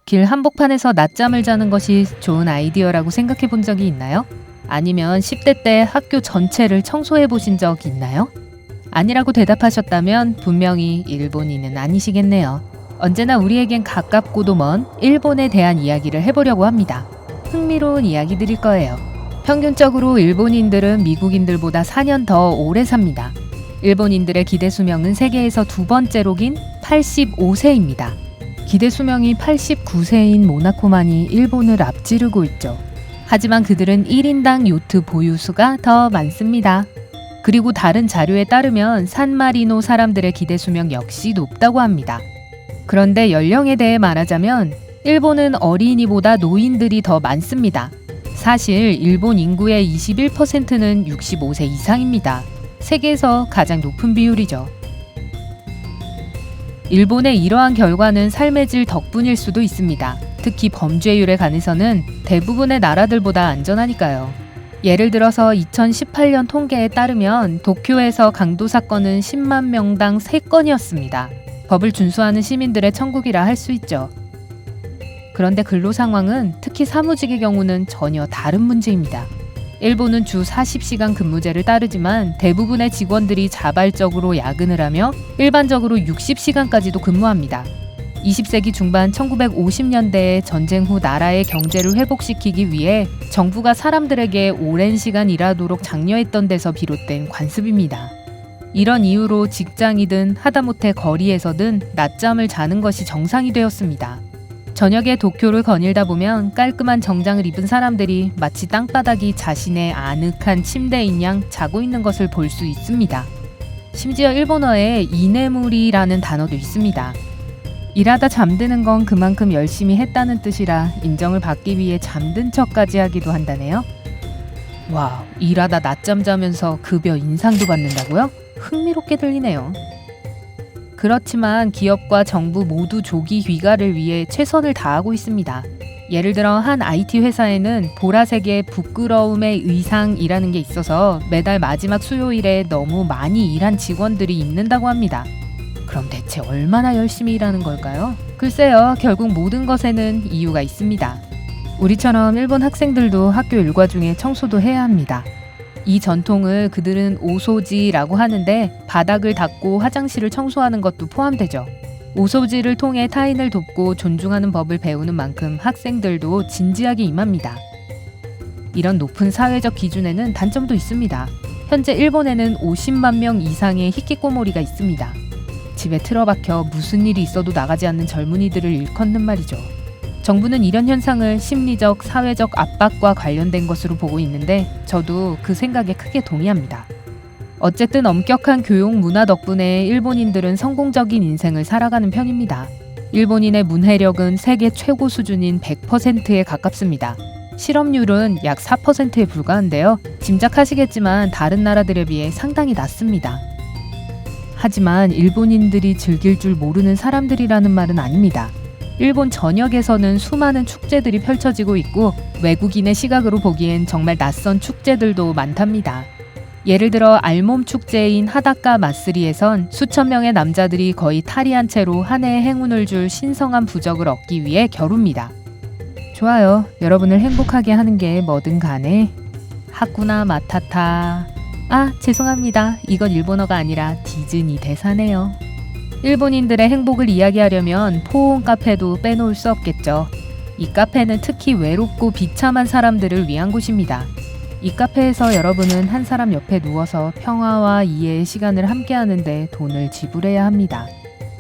길 한복판에서 낮잠을 자는 것이 좋은 아이디어라고 생각해 본 적이 있나요? 아니면 10대 때 학교 전체를 청소해 보신 적 있나요? 아니라고 대답하셨다면 분명히 일본인은 아니시겠네요. 언제나 우리에겐 가깝고도 먼 일본에 대한 이야기를 해보려고 합니다. 흥미로운 이야기들일 거예요. 평균적으로 일본인들은 미국인들보다 4년 더 오래 삽니다. 일본인들의 기대 수명은 세계에서 두 번째로 긴 85세입니다. 기대 수명이 89세인 모나코만이 일본을 앞지르고 있죠. 하지만 그들은 1인당 요트 보유수가 더 많습니다. 그리고 다른 자료에 따르면 산마리노 사람들의 기대 수명 역시 높다고 합니다. 그런데 연령에 대해 말하자면 일본은 어린이보다 노인들이 더 많습니다. 사실 일본 인구의 21%는 65세 이상입니다. 세계에서 가장 높은 비율이죠. 일본의 이러한 결과는 삶의 질 덕분일 수도 있습니다. 특히 범죄율에 관해서는 대부분의 나라들보다 안전하니까요. 예를 들어서 2018년 통계에 따르면 도쿄에서 강도 사건은 10만 명당 3건이었습니다. 법을 준수하는 시민들의 천국이라 할 수 있죠. 그런데 근로 상황은 특히 사무직의 경우는 전혀 다른 문제입니다. 일본은 주 40시간 근무제를 따르지만 대부분의 직원들이 자발적으로 야근을 하며 일반적으로 60시간까지도 근무합니다. 20세기 중반 1950년대에 전쟁 후 나라의 경제를 회복시키기 위해 정부가 사람들에게 오랜 시간 일하도록 장려했던 데서 비롯된 관습입니다. 이런 이유로 직장이든 하다못해 거리에서든 낮잠을 자는 것이 정상이 되었습니다. 저녁에 도쿄를 거닐다 보면 깔끔한 정장을 입은 사람들이 마치 땅바닥이 자신의 아늑한 침대인 양 자고 있는 것을 볼 수 있습니다. 심지어 일본어에 이네무리라는 단어도 있습니다. 일하다 잠드는 건 그만큼 열심히 했다는 뜻이라 인정을 받기 위해 잠든 척까지 하기도 한다네요. 와, 일하다 낮잠 자면서 급여 인상도 받는다고요? 흥미롭게 들리네요. 그렇지만 기업과 정부 모두 조기 귀가를 위해 최선을 다하고 있습니다. 예를 들어 한 IT 회사에는 보라색의 부끄러움의 의상이라는 게 있어서 매달 마지막 수요일에 너무 많이 일한 직원들이 입는다고 합니다. 그럼 대체 얼마나 열심히 일하는 걸까요? 글쎄요, 결국 모든 것에는 이유가 있습니다. 우리처럼 일본 학생들도 학교 일과 중에 청소도 해야 합니다. 이 전통을 그들은 오소지라고 하는데 바닥을 닦고 화장실을 청소하는 것도 포함되죠. 오소지를 통해 타인을 돕고 존중하는 법을 배우는 만큼 학생들도 진지하게 임합니다. 이런 높은 사회적 기준에는 단점도 있습니다. 현재 일본에는 50만 명 이상의 히키코모리가 있습니다. 집에 틀어박혀 무슨 일이 있어도 나가지 않는 젊은이들을 일컫는 말이죠. 정부는 이런 현상을 심리적, 사회적 압박과 관련된 것으로 보고 있는데 저도 그 생각에 크게 동의합니다. 어쨌든 엄격한 교육 문화 덕분에 일본인들은 성공적인 인생을 살아가는 편입니다. 일본인의 문해력은 세계 최고 수준인 100%에 가깝습니다. 실업률은 약 4%에 불과한데요. 짐작하시겠지만 다른 나라들에 비해 상당히 낮습니다. 하지만 일본인들이 즐길 줄 모르는 사람들이라는 말은 아닙니다. 일본 전역에서는 수많은 축제들이 펼쳐지고 있고 외국인의 시각으로 보기엔 정말 낯선 축제들도 많답니다. 예를 들어 알몸 축제인 하다카 마쓰리에선 수천 명의 남자들이 거의 탈의한 채로 한 해의 행운을 줄 신성한 부적을 얻기 위해 겨룹니다. 좋아요. 여러분을 행복하게 하는 게 뭐든 간에 하쿠나 마타타. 아, 죄송합니다. 이건 일본어가 아니라 디즈니 대사네요. 일본인들의 행복을 이야기하려면 포옹 카페도 빼놓을 수 없겠죠. 이 카페는 특히 외롭고 비참한 사람들을 위한 곳입니다. 이 카페에서 여러분은 한 사람 옆에 누워서 평화와 이해의 시간을 함께 하는데 돈을 지불해야 합니다.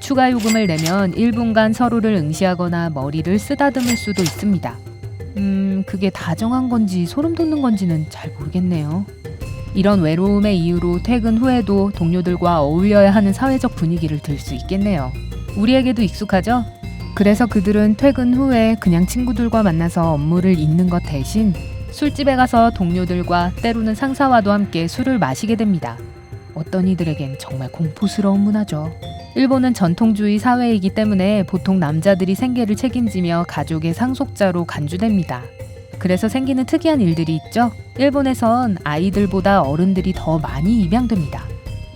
추가 요금을 내면 1분간 서로를 응시하거나 머리를 쓰다듬을 수도 있습니다. 그게 다정한 건지 소름 돋는 건지는 잘 모르겠네요. 이런 외로움의 이유로 퇴근 후에도 동료들과 어울려야 하는 사회적 분위기를 들 수 있겠네요. 우리에게도 익숙하죠? 그래서 그들은 퇴근 후에 그냥 친구들과 만나서 업무를 잇는 것 대신 술집에 가서 동료들과 때로는 상사와도 함께 술을 마시게 됩니다. 어떤 이들에겐 정말 공포스러운 문화죠. 일본은 전통주의 사회이기 때문에 보통 남자들이 생계를 책임지며 가족의 상속자로 간주됩니다. 그래서 생기는 특이한 일들이 있죠. 일본에선 아이들보다 어른들이 더 많이 입양됩니다.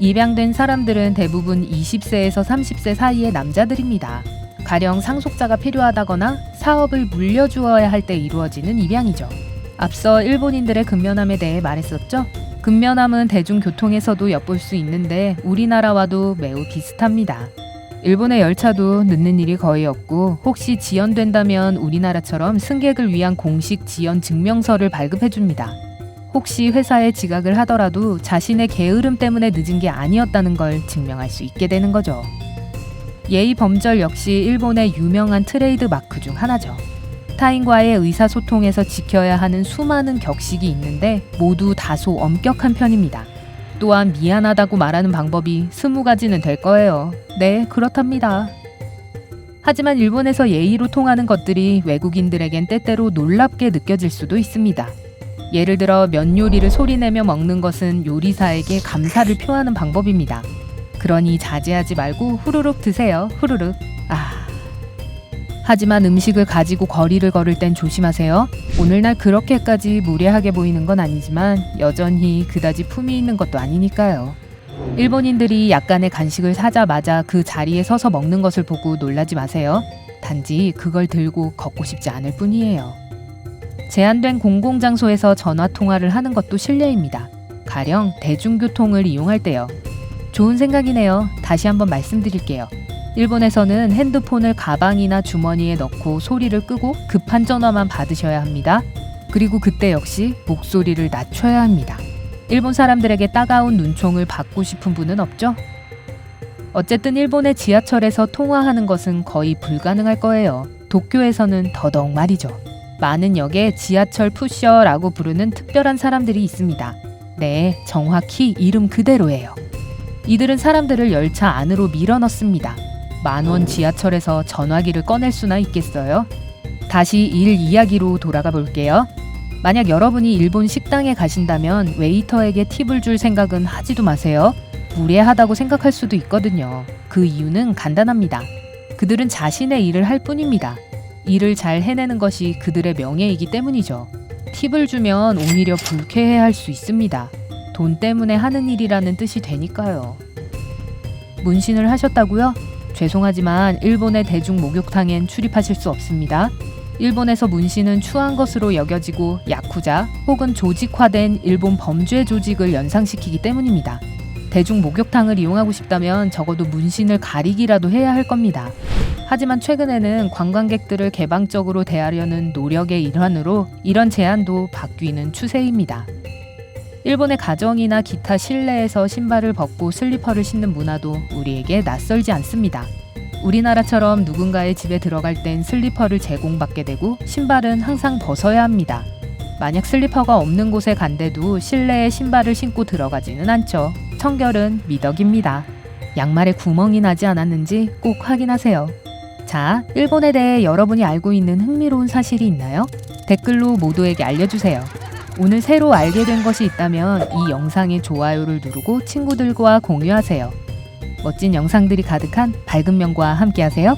입양된 사람들은 대부분 20세에서 30세 사이의 남자들입니다. 가령 상속자가 필요하다거나 사업을 물려주어야 할 때 이루어지는 입양이죠. 앞서 일본인들의 근면함에 대해 말했었죠. 근면함은 대중교통에서도 엿볼 수 있는데 우리나라와도 매우 비슷합니다. 일본의 열차도 늦는 일이 거의 없고 혹시 지연된다면 우리나라처럼 승객을 위한 공식 지연 증명서를 발급해줍니다. 혹시 회사에 지각을 하더라도 자신의 게으름 때문에 늦은 게 아니었다는 걸 증명할 수 있게 되는 거죠. 예의 범절 역시 일본의 유명한 트레이드 마크 중 하나죠. 타인과의 의사소통에서 지켜야 하는 수많은 격식이 있는데 모두 다소 엄격한 편입니다. 또한 미안하다고 말하는 방법이 20가지는 될 거예요. 네, 그렇답니다. 하지만 일본에서 예의로 통하는 것들이 외국인들에겐 때때로 놀랍게 느껴질 수도 있습니다. 예를 들어 면 요리를 소리내며 먹는 것은 요리사에게 감사를 표하는 방법입니다. 그러니 자제하지 말고 후루룩 드세요. 후루룩. 하지만 음식을 가지고 거리를 걸을 땐 조심하세요. 오늘날 그렇게까지 무례하게 보이는 건 아니지만 여전히 그다지 품위 있는 것도 아니니까요. 일본인들이 약간의 간식을 사자마자 그 자리에 서서 먹는 것을 보고 놀라지 마세요. 단지 그걸 들고 걷고 싶지 않을 뿐이에요. 제한된 공공장소에서 전화통화를 하는 것도 실례입니다. 가령 대중교통을 이용할 때요. 좋은 생각이네요. 다시 한번 말씀드릴게요. 일본에서는 핸드폰을 가방이나 주머니에 넣고 소리를 끄고 급한 전화만 받으셔야 합니다. 그리고 그때 역시 목소리를 낮춰야 합니다. 일본 사람들에게 따가운 눈총을 받고 싶은 분은 없죠? 어쨌든 일본의 지하철에서 통화하는 것은 거의 불가능할 거예요. 도쿄에서는 더더욱 말이죠. 많은 역에 지하철 푸셔라고 부르는 특별한 사람들이 있습니다. 네, 정확히 이름 그대로예요. 이들은 사람들을 열차 안으로 밀어넣습니다. 만원 지하철에서 전화기를 꺼낼 수나 있겠어요? 다시 일 이야기로 돌아가 볼게요. 만약 여러분이 일본 식당에 가신다면 웨이터에게 팁을 줄 생각은 하지도 마세요. 무례하다고 생각할 수도 있거든요. 그 이유는 간단합니다. 그들은 자신의 일을 할 뿐입니다. 일을 잘 해내는 것이 그들의 명예이기 때문이죠. 팁을 주면 오히려 불쾌해할 수 있습니다. 돈 때문에 하는 일이라는 뜻이 되니까요. 문신을 하셨다고요? 죄송하지만 일본의 대중 목욕탕엔 출입하실 수 없습니다. 일본에서 문신은 추한 것으로 여겨지고 야쿠자 혹은 조직화된 일본 범죄 조직을 연상시키기 때문입니다. 대중 목욕탕을 이용하고 싶다면 적어도 문신을 가리기라도 해야 할 겁니다. 하지만 최근에는 관광객들을 개방적으로 대하려는 노력의 일환으로 이런 제한도 바뀌는 추세입니다. 일본의 가정이나 기타 실내에서 신발을 벗고 슬리퍼를 신는 문화도 우리에게 낯설지 않습니다. 우리나라처럼 누군가의 집에 들어갈 땐 슬리퍼를 제공받게 되고 신발은 항상 벗어야 합니다. 만약 슬리퍼가 없는 곳에 간데도 실내에 신발을 신고 들어가지는 않죠. 청결은 미덕입니다. 양말에 구멍이 나지 않았는지 꼭 확인하세요. 자, 일본에 대해 여러분이 알고 있는 흥미로운 사실이 있나요? 댓글로 모두에게 알려주세요. 오늘 새로 알게 된 것이 있다면 이 영상에 좋아요를 누르고 친구들과 공유하세요. 멋진 영상들이 가득한 밝은 면과 함께하세요.